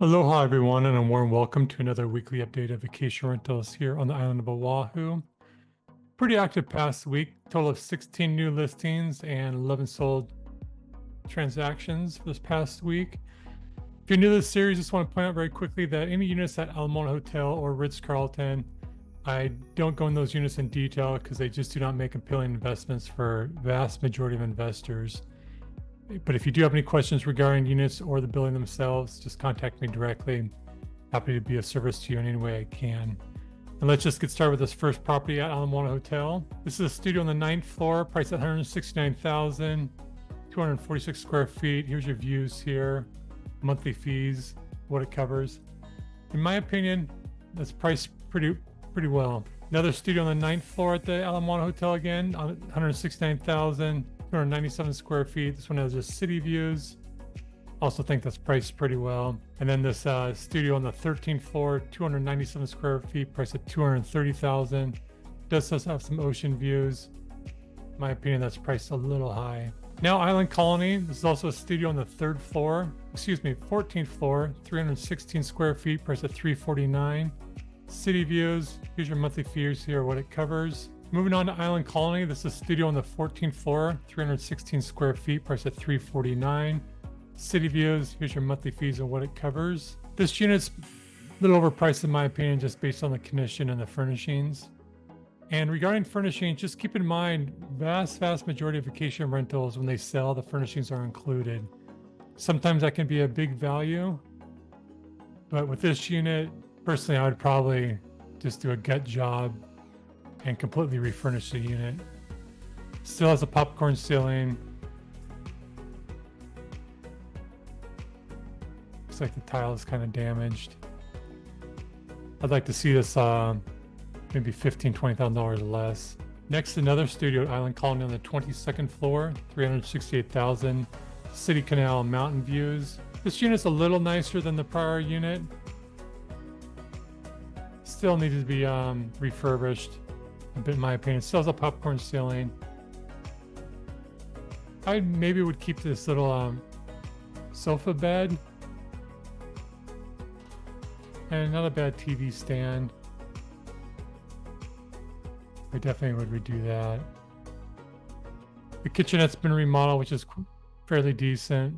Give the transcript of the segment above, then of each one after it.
Aloha everyone, and a warm welcome to another weekly update of vacation rentals here on the island of Oahu. Pretty active past week, total of 16 new listings and 11 sold transactions for this past week. If you're new to this series, just want to point out very quickly that any units at Moana Hotel or Ritz-Carlton, I don't go in those units in detail because they just do not make compelling investments for vast majority of investors. But if you do have any questions regarding units or the building themselves, just contact me directly. Happy to be of service to you in any way I can. And let's just get started with this first property at Moana Hotel. This is a studio on the 9th floor, priced at $169,246 square feet. Here's your views here, monthly fees, what it covers. In my opinion, that's priced pretty well. Another studio on the 9th floor at the Moana Hotel again, on 169,297 square feet. This one has just city views. Also think that's priced pretty well. And then this studio on the 13th floor, 297 square feet, priced at $230,000. Does have some ocean views. In my opinion, that's priced a little high. Now Island Colony. This is also a studio on the 14th floor, 316 square feet, priced at $349,000. City views. Here's your monthly fees here, what it covers. Moving on to Island Colony, this is a studio on the 14th floor, 316 square feet, priced at $349,000. City views, here's your monthly fees and what it covers. This unit's a little overpriced in my opinion, just based on the condition and the furnishings. And regarding furnishings, just keep in mind, vast majority of vacation rentals, when they sell, the furnishings are included. Sometimes that can be a big value, but with this unit, personally, I would probably just do a gut job and completely refurnish the unit. Still has a popcorn ceiling. Looks like the tile is kind of damaged. I'd like to see this maybe $15,000-$20,000 less. Next, another studio at Island Colony on the 22nd floor, $368,000. City Canal mountain views. This unit's a little nicer than the prior unit. Still needed to be refurbished a bit in my opinion. Still has a popcorn ceiling. I maybe would keep this little sofa bed. And not a bad TV stand. I definitely would redo that. The kitchenette's been remodeled, which is fairly decent.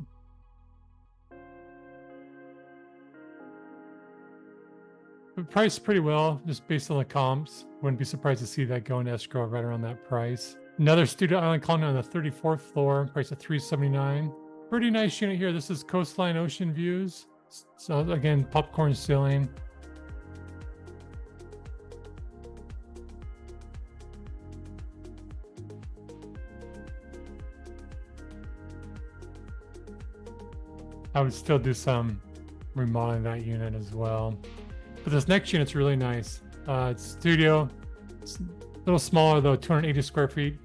Priced pretty well, just based on the comps. Wouldn't be surprised to see that go in escrow right around that price. Another studio Island Colony on the 34th floor, priced at $379,000. Pretty nice unit here. This is coastline ocean views. So again, popcorn ceiling. I would still do some remodeling that unit as well. But this next unit's really nice. It's studio. It's a little smaller though, 280 square feet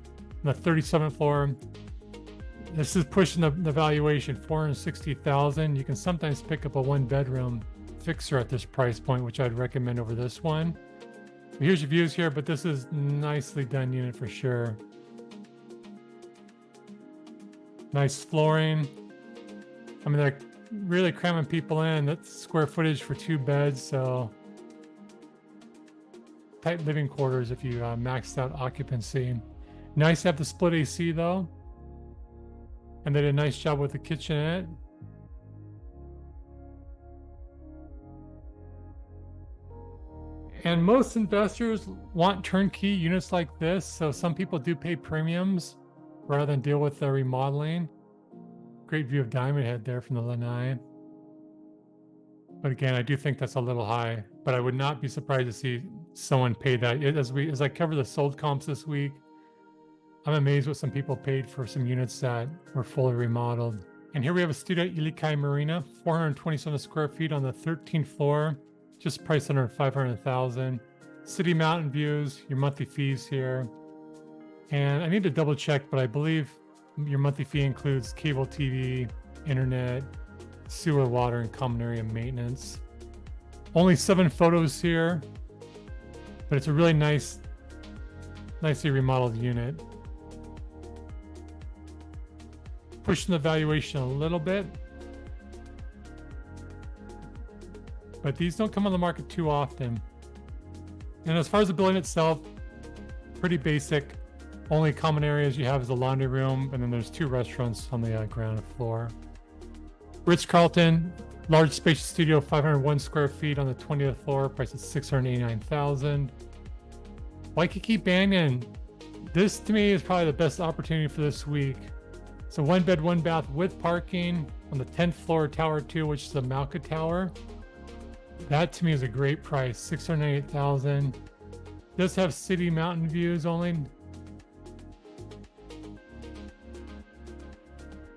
on the 37th floor. This is pushing the valuation, $460,000. You can sometimes pick up a one-bedroom fixer at this price point, which I'd recommend over this one. Here's your views here, but this is nicely done unit for sure. Nice flooring. I mean, they're really cramming people in. That's square footage for 2 beds, so tight living quarters if you maxed out occupancy. Nice to have the split AC though, and they did a nice job with the kitchenette. And most investors want turnkey units like this, so some people do pay premiums rather than deal with the remodeling. Great view of Diamond Head there from the lanai. But again, I do think that's a little high, but I would not be surprised to see someone pay that. As I cover the sold comps this week, I'm amazed what some people paid for some units that were fully remodeled. And here we have a studio at Ilikai Marina, 427 square feet on the 13th floor, just priced under $500,000. City mountain views, your monthly fees here. And I need to double check, but I believe your monthly fee includes cable TV, internet, sewer, water, and common area maintenance. Only 7 photos here, but it's a really nicely remodeled unit. Pushing the valuation a little bit. but these don't come on the market too often. And as far as the building itself, pretty basic. Only common areas you have is the laundry room, and then there's 2 restaurants on the ground floor. Ritz-Carlton, large spacious studio, 501 square feet on the 20th floor, price is $689,000. Waikiki Banyan, this to me is probably the best opportunity for this week. So 1 bed, 1 bath with parking on the 10th floor, Tower 2, which is the Malka Tower. That to me is a great price, $698,000. Does have city mountain views only,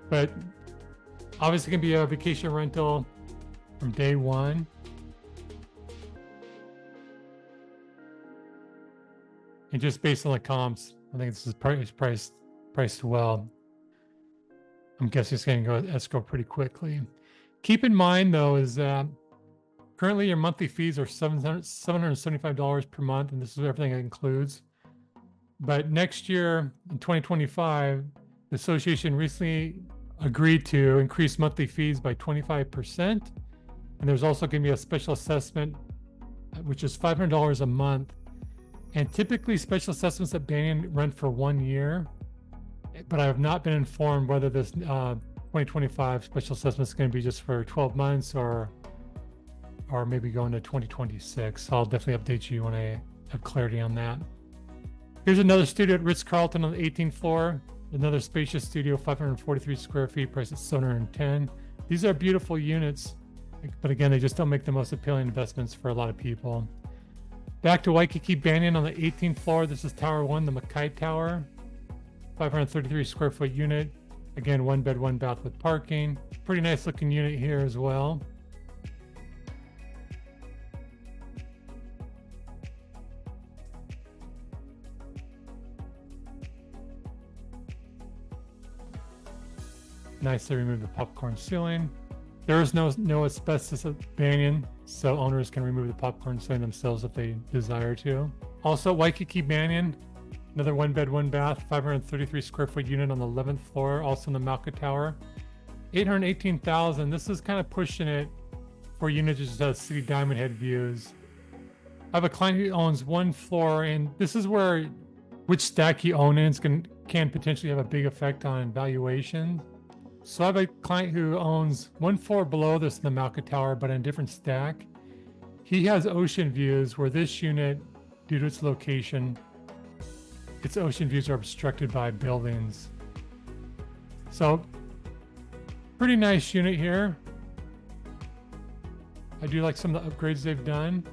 but obviously can be a vacation rental from day one. And just based on the comps, I think this is priced well. I'm guessing it's going to go escrow pretty quickly. Keep in mind, though, is that currently your monthly fees are $775 per month, and this is everything it includes. But next year, in 2025, the association recently agreed to increase monthly fees by 25%. And there's also going to be a special assessment, which is $500 a month. And typically special assessments at Banyan run for 1 year, but I have not been informed whether this 2025 special assessment is going to be just for 12 months or maybe going to 2026. So I'll definitely update you when I have clarity on that. Here's another studio at Ritz-Carlton on the 18th floor. Another spacious studio, 543 square feet, price at $710. These are beautiful units, but again, they just don't make the most appealing investments for a lot of people. Back to Waikiki Banyan on the 18th floor. This is Tower 1, the Makai Tower. 533 square foot unit. Again, 1 bed, 1 bath with parking. Pretty nice looking unit here as well. Nicely removed the popcorn ceiling. There is no asbestos at Banyan, so owners can remove the popcorn ceiling themselves if they desire to. Also, Waikiki Banyan, another 1 bed, 1 bath, 533 square foot unit on the 11th floor, also in the Malka Tower. $818,000. This is kind of pushing it for units that just have city diamond head views. I have a client who owns 1 floor, and this is where which stack you own in can potentially have a big effect on valuation. So I have a client who owns 1 floor below this in the Malka Tower, but in a different stack. He has ocean views where this unit, due to its location, its ocean views are obstructed by buildings. So pretty nice unit here. I do like some of the upgrades they've done.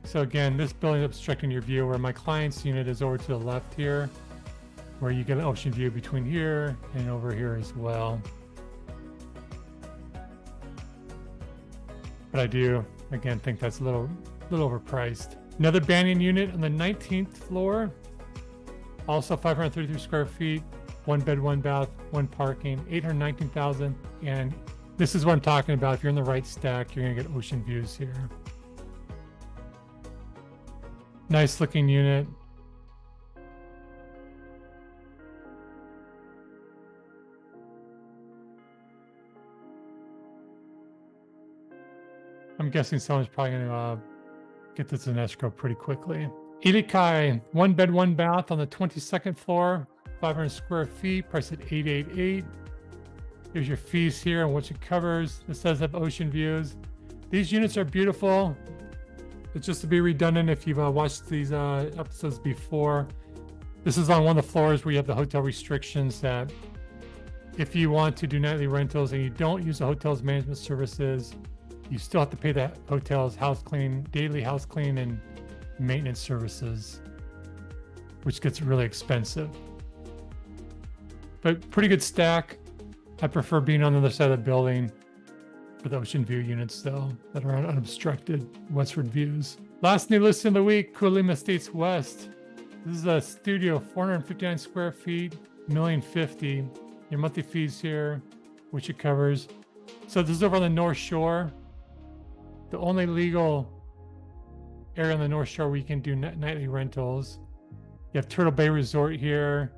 So again, this building is obstructing your view, where my client's unit is over to the left here, where you get an ocean view between here and over here as well. But I do, again, think that's a little overpriced. Another Banyan unit on the 19th floor, also 533 square feet, 1 bed, 1 bath, 1 parking, $819,000. And this is what I'm talking about. If you're in the right stack, you're gonna get ocean views here. Nice looking unit. I'm guessing someone's probably going to get this in escrow pretty quickly. Ilikai, 1 bed, 1 bath on the 22nd floor, 500 square feet, price at $888. Here's your fees here and what it covers. This does have ocean views. These units are beautiful. It's just to be redundant, if you've watched these episodes before, this is on one of the floors where you have the hotel restrictions that if you want to do nightly rentals and you don't use the hotel's management services, you still have to pay the hotel's house clean, daily house clean and maintenance services, which gets really expensive. But pretty good stack. I prefer being on the other side of the building for the ocean view units, though, that are unobstructed westward views. Last new listing of the week, Kuilima Estates West. This is a studio, 459 square feet, $1,050,000. Your monthly fees here, which it covers. So this is over on the North Shore. The only legal area on the North Shore where you can do nightly rentals. You have Turtle Bay Resort here,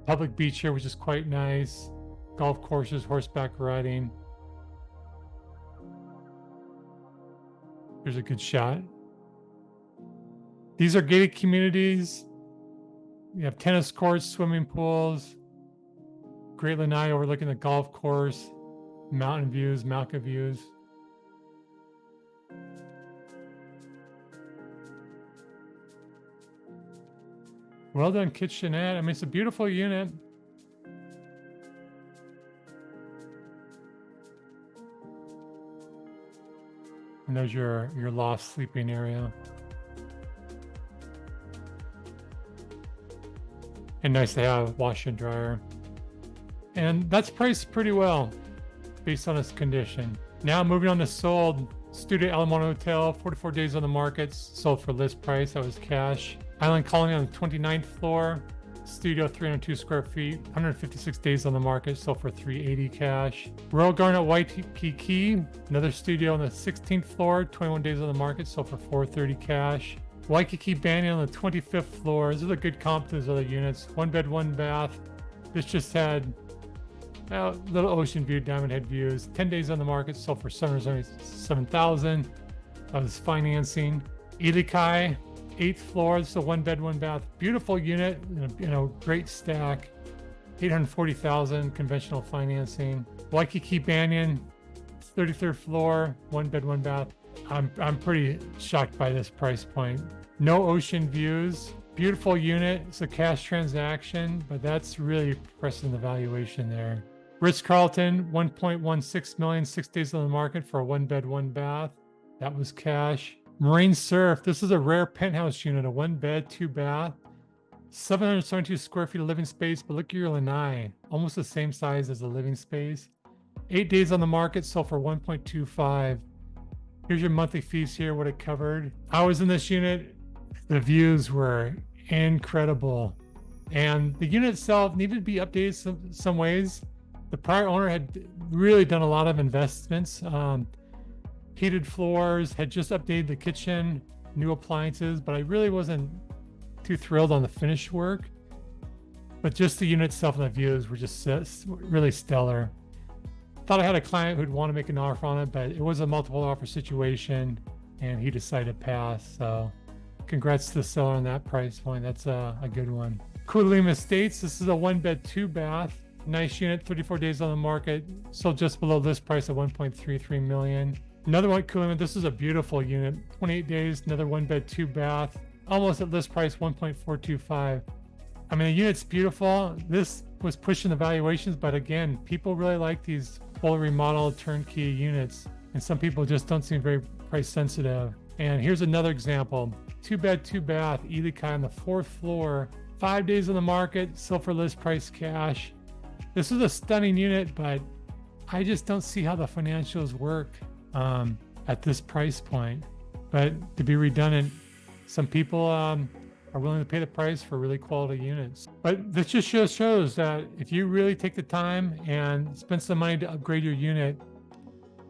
public beach here, which is quite nice. golf courses, horseback riding. There's a good shot. These are gated communities. You have tennis courts, swimming pools, Great Lanai overlooking the golf course, mountain views, Malka views. Well done, kitchenette. I mean, it's a beautiful unit. And there's your loft sleeping area. And nice to have washer and dryer. And that's priced pretty well based on its condition. Now moving on to sold. Studio Alamano Hotel, 44 days on the market, sold for list price. That was cash. Island Colony on the 29th floor. Studio 302 square feet, 156 days on the market, sold for $380 cash. Royal Garden at Waikiki, another studio on the 16th floor, 21 days on the market, sold for $430 cash. Waikiki Banyan on the 25th floor. This is a good comp to those other units. 1 bed, 1 bath. This just had little ocean view, diamond head views. 10 days on the market, sold for $777,000. That was financing. Ilikai, 8th floor. This is a 1 bed, 1 bath. Beautiful unit, great stack. $840,000 conventional financing. Waikiki Banyan, 33rd floor, 1 bed, 1 bath. I'm pretty shocked by this price point. No ocean views. Beautiful unit. It's a cash transaction, but that's really pressing the valuation there. Ritz-Carlton, $1.16 million, 6 days on the market for a 1 bed, 1 bath. That was cash. Marine Surf. This is a rare penthouse unit, a 1 bed, 2 bath, 772 square feet of living space. But look at your lanai, almost the same size as the living space. 8 days on the market, sold for $1.25. Here's your monthly fees here, what it covered. I was in this unit. The views were incredible. And the unit itself needed to be updated some ways. The prior owner had really done a lot of investments. Heated floors, had just updated the kitchen, new appliances, but I really wasn't too thrilled on the finish work. But just the unit itself and the views were just really stellar. Thought I had a client who'd want to make an offer on it, but it was a multiple offer situation and he decided to pass. So congrats to the seller on that price point. That's a good one. Kuilima Ests. This is a 1 bed, 2 bath. Nice unit, 34 days on the market. Sold just below list price at $1.33 million. Another one, Kuilima. This is a beautiful unit. 28 days, another 1 bed, 2 bath. Almost at list price, $1.425. I mean, the unit's beautiful. This was pushing the valuations, but again, people really like these fully remodeled turnkey units, and some people just don't seem very price sensitive. And here's another example. 2 bed, 2 bath, Ilikai on the 4th floor. 5 days on the market, sold for list price cash. This is a stunning unit, but I just don't see how the financials work at this price point. But to be redundant, some people are willing to pay the price for really quality units. But this just shows that if you really take the time and spend some money to upgrade your unit,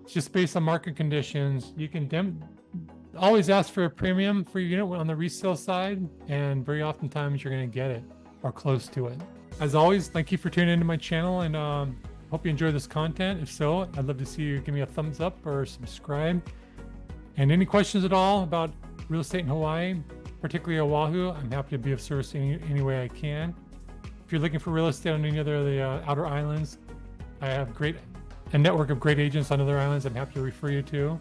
just based on market conditions, you can always ask for a premium for your unit on the resale side, and very oftentimes you're going to get it or close to it. As always, thank you for tuning into my channel, and hope you enjoy this content. If so, I'd love to see you give me a thumbs up or subscribe. And any questions at all about real estate in Hawaii, particularly Oahu, I'm happy to be of service any way I can. If you're looking for real estate on any other of the outer islands, I have a network of great agents on other islands I'm happy to refer you to.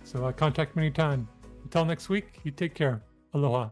So contact me anytime. Until next week, you take care. Aloha.